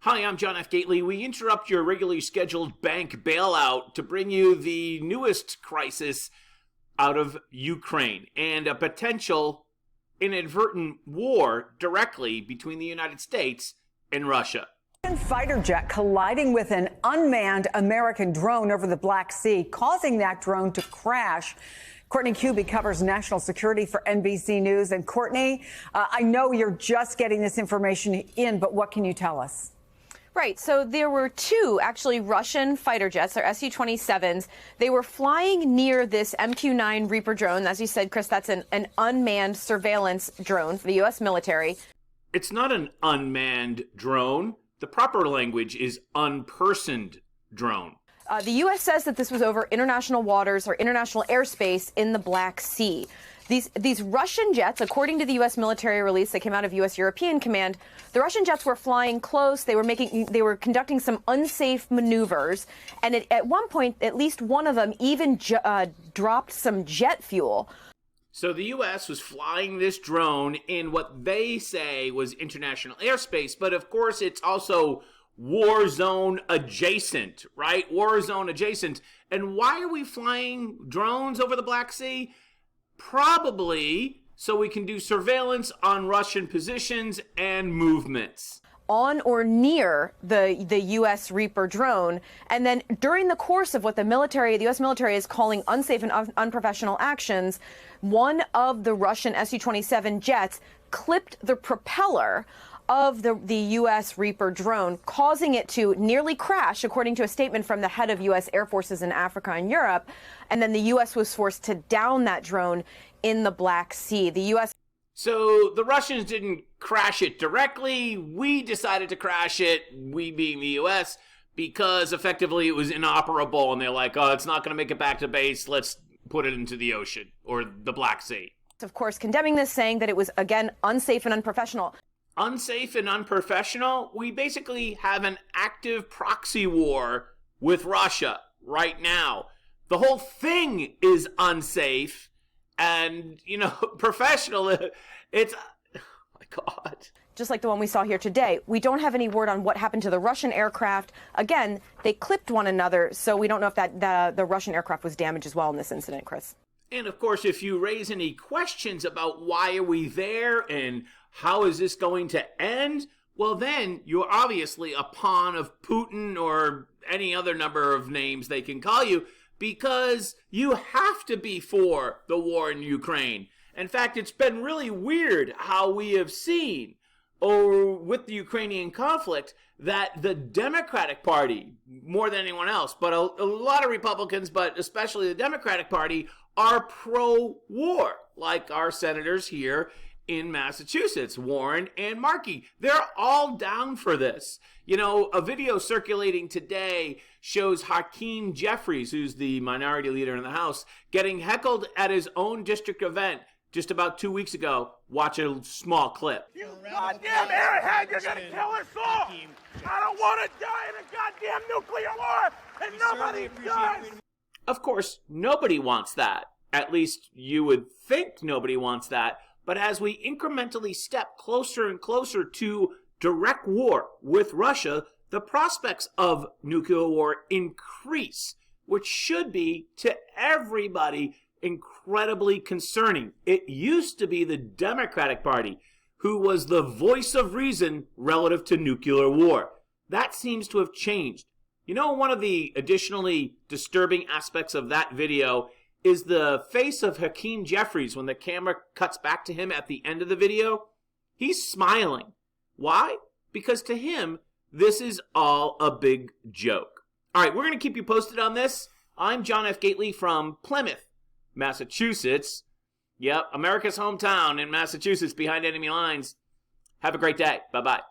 Hi, I'm John F. Gately. We interrupt your regularly scheduled bank bailout to bring you the newest crisis out of Ukraine and a potential inadvertent war directly between the United States and Russia. Fighter jet colliding with an unmanned American drone over the Black Sea, causing that drone to crash. Courtney Kuby covers national security for NBC News. And Courtney, I know you're just getting this information in, but what can you tell us? Right. So there were two actually Russian fighter jets, they're Su-27s. They were flying near this MQ-9 Reaper drone. As you said, Chris, that's an unmanned surveillance drone for the U.S. military. It's not an unmanned drone. The proper language is unpersoned drone. The U.S. says that this was over international waters or international airspace in the Black Sea. These Russian jets, according to the U.S. military release that came out of U.S. European Command, the Russian jets were flying close. They were conducting some unsafe maneuvers, and at one point, at least one of them even dropped some jet fuel. So the U.S. was flying this drone in what they say was international airspace, but of course it's also war zone adjacent, right? War zone adjacent. And why are we flying drones over the Black Sea? Probably so we can do surveillance on Russian positions and movements on or near the U.S. Reaper drone. And then during the course of what the U.S. military is calling unsafe and unprofessional actions, one of the Russian Su-27 jets clipped the propeller of the U.S. Reaper drone, causing it to nearly crash, according to a statement from the head of U.S. Air Forces in Africa and Europe. And then the U.S. was forced to down that drone in the Black Sea. The U.S. So the Russians didn't crash it directly. We decided to crash it, we being the U.S., because effectively it was inoperable. And they're like, oh, it's not going to make it back to base. Let's put it into the ocean or the Black Sea. Of course, condemning this, saying that it was, again, unsafe and unprofessional. Unsafe and unprofessional? We basically have an active proxy war with Russia right now. The whole thing is unsafe and, professional. It's, oh my God. Just like the one we saw here today. We don't have any word on what happened to the Russian aircraft. Again, they clipped one another, so we don't know if the Russian aircraft was damaged as well in this incident, Chris. And of course, if you raise any questions about why are we there and how is this going to end, well, then you're obviously a pawn of Putin or any other number of names they can call you, because you have to be for the war in Ukraine. In fact, it's been really weird how we have seen, with the Ukrainian conflict, that the Democratic Party, more than anyone else, but a lot of Republicans, but especially the Democratic Party, are pro-war, like our senators here in Massachusetts, Warren and Markey. They're all down for this. A video circulating today shows Hakeem Jeffries, who's the minority leader in the House, getting heckled at his own district event just about 2 weeks ago. Watch a small clip. You goddamn airhead, you're gonna kill us all! I don't want to die in a goddamn nuclear war, and nobody does! Of course, nobody wants that. At least you would think nobody wants that. But as we incrementally step closer and closer to direct war with Russia, the prospects of nuclear war increase, which should be, to everybody, incredibly concerning. It used to be the Democratic Party who was the voice of reason relative to nuclear war. That seems to have changed. One of the additionally disturbing aspects of that video is the face of Hakeem Jeffries when the camera cuts back to him at the end of the video. He's smiling. Why? Because to him, this is all a big joke. All right, we're going to keep you posted on this. I'm John F. Gately from Plymouth, Massachusetts. Yep, America's hometown in Massachusetts behind enemy lines. Have a great day. Bye-bye.